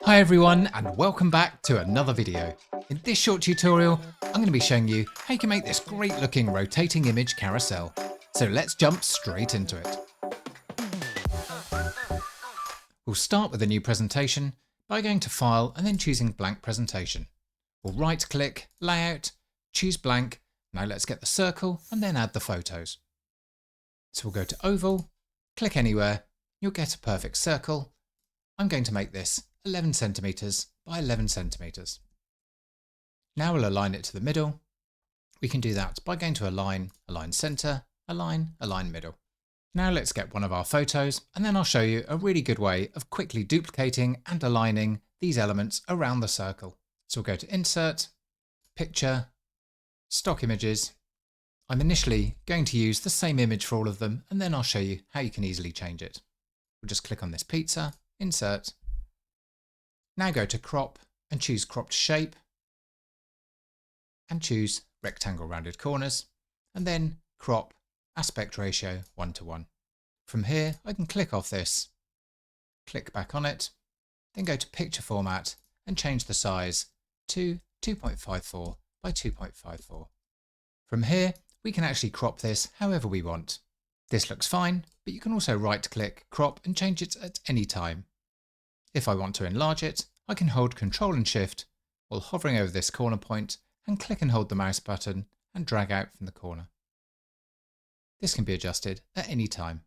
Hi everyone and welcome back to another video. In this short tutorial, I'm going to be showing you how you can make this great looking rotating image carousel. So let's jump straight into it. We'll start with a new presentation by going to File and then choosing Blank Presentation. We'll right click, Layout, choose Blank. Now let's get the circle and then add the photos. So we'll go to Oval, click anywhere, you'll get a perfect circle. I'm going to make this 11 centimeters by 11 centimeters. Now we'll align it to the middle. We can do that by going to Align, Align Center, Align, Align Middle. Now let's get one of our photos and then I'll show you a really good way of quickly duplicating and aligning these elements around the circle. So we'll go to Insert, Picture, Stock Images. I'm initially going to use the same image for all of them and then I'll show you how you can easily change it. We'll just click on this pizza, Insert. Now go to Crop and choose Cropped Shape and choose Rectangle Rounded Corners and then Crop Aspect Ratio 1:1. From here I can click off this, click back on it, then go to Picture Format and change the size to 2.54 by 2.54. From here we can actually crop this however we want. This looks fine, but you can also right click, crop and change it at any time. If I want to enlarge it, I can hold Ctrl and Shift while hovering over this corner point and click and hold the mouse button and drag out from the corner. This can be adjusted at any time.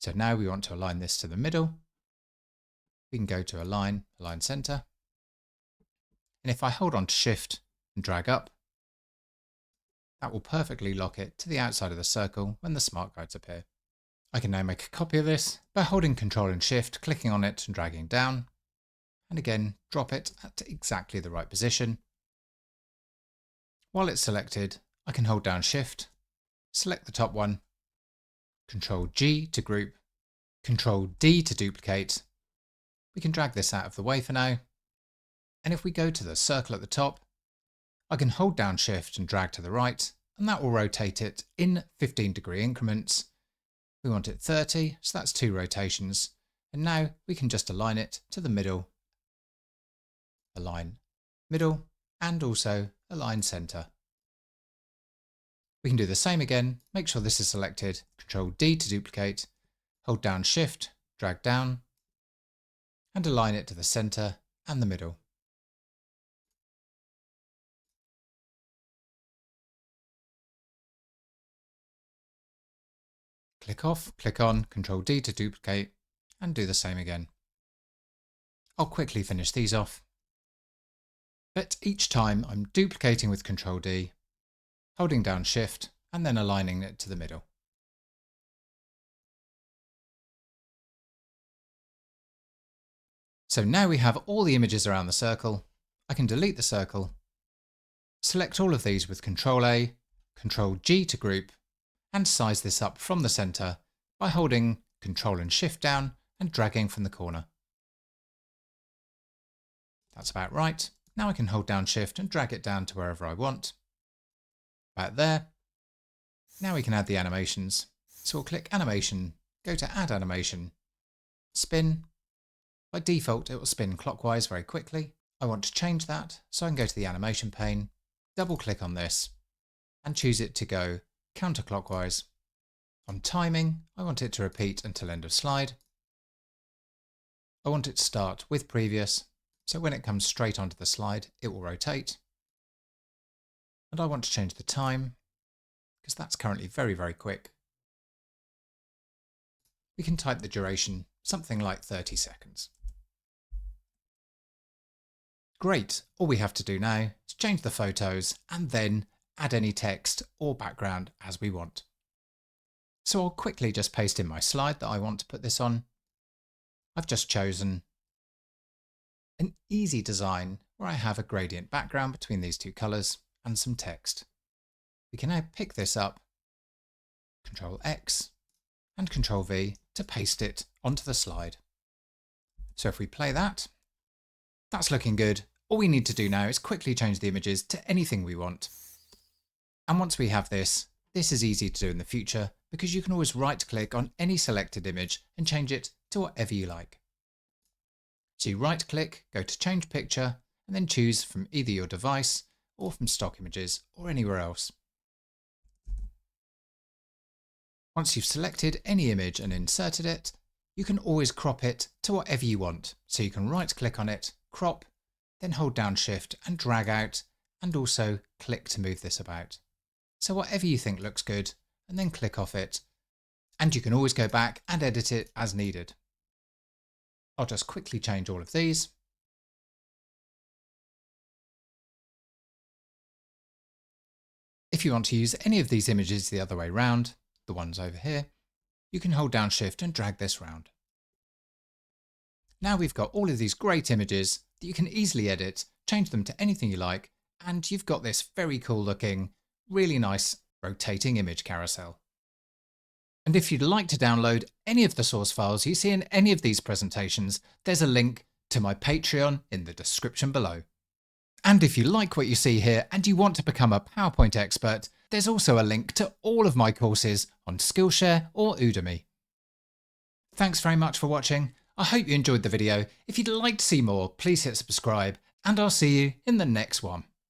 So now we want to align this to the middle. We can go to Align, Align Center. And if I hold on to Shift and drag up, that will perfectly lock it to the outside of the circle when the smart guides appear. I can now make a copy of this by holding Ctrl and Shift, clicking on it and dragging down, and again drop it at exactly the right position. While it's selected, I can hold down Shift, select the top one, Ctrl G to group, Ctrl D to duplicate. We can drag this out of the way for now, and if we go to the circle at the top, I can hold down Shift and drag to the right, and that will rotate it in 15-degree increments. We want it 30, so that's 2 rotations. And now we can just align it to the middle, align middle, and also align center. We can do the same again, make sure this is selected, Ctrl D to duplicate, hold down Shift, drag down, and align it to the center and the middle. Click off, click on, Ctrl D to duplicate, and do the same again. I'll quickly finish these off. But each time I'm duplicating with Ctrl D, holding down Shift, and then aligning it to the middle. So now we have all the images around the circle. I can delete the circle, select all of these with Ctrl A, Ctrl G to group, and size this up from the center by holding Ctrl and Shift down and dragging from the corner. That's about right. Now I can hold down Shift and drag it down to wherever I want. About there. Now we can add the animations. So we'll click Animation, go to Add Animation, Spin. By default it will spin clockwise very quickly. I want to change that, so I can go to the Animation pane, double click on this, and choose it to go counterclockwise. On timing, I want it to repeat until end of slide. I want it to start with previous, so when it comes straight onto the slide, it will rotate. And I want to change the time, because that's currently very, very quick. We can type the duration, something like 30 seconds. Great, all we have to do now is change the photos and then add any text or background as we want. So I'll quickly just paste in my slide that I want to put this on. I've just chosen an easy design where I have a gradient background between these two colours and some text. We can now pick this up, Ctrl X and Ctrl V to paste it onto the slide. So if we play that, that's looking good. All we need to do now is quickly change the images to anything we want. And once we have this, this is easy to do in the future because you can always right click on any selected image and change it to whatever you like. So you right click, go to change picture, and then choose from either your device or from stock images or anywhere else. Once you've selected any image and inserted it, you can always crop it to whatever you want. So you can right click on it, crop, then hold down Shift and drag out, and also click to move this about. So whatever you think looks good, and then click off it. And you can always go back and edit it as needed. I'll just quickly change all of these. If you want to use any of these images the other way round, the ones over here, you can hold down Shift and drag this round. Now we've got all of these great images that you can easily edit, change them to anything you like, and you've got this very cool looking, really nice rotating image carousel. And if you'd like to download any of the source files you see in any of these presentations, there's a link to my Patreon in the description below. And if you like what you see here and you want to become a PowerPoint expert, there's also a link to all of my courses on Skillshare or Udemy. Thanks very much for watching. I hope you enjoyed the video. If you'd like to see more, please hit subscribe, and I'll see you in the next one.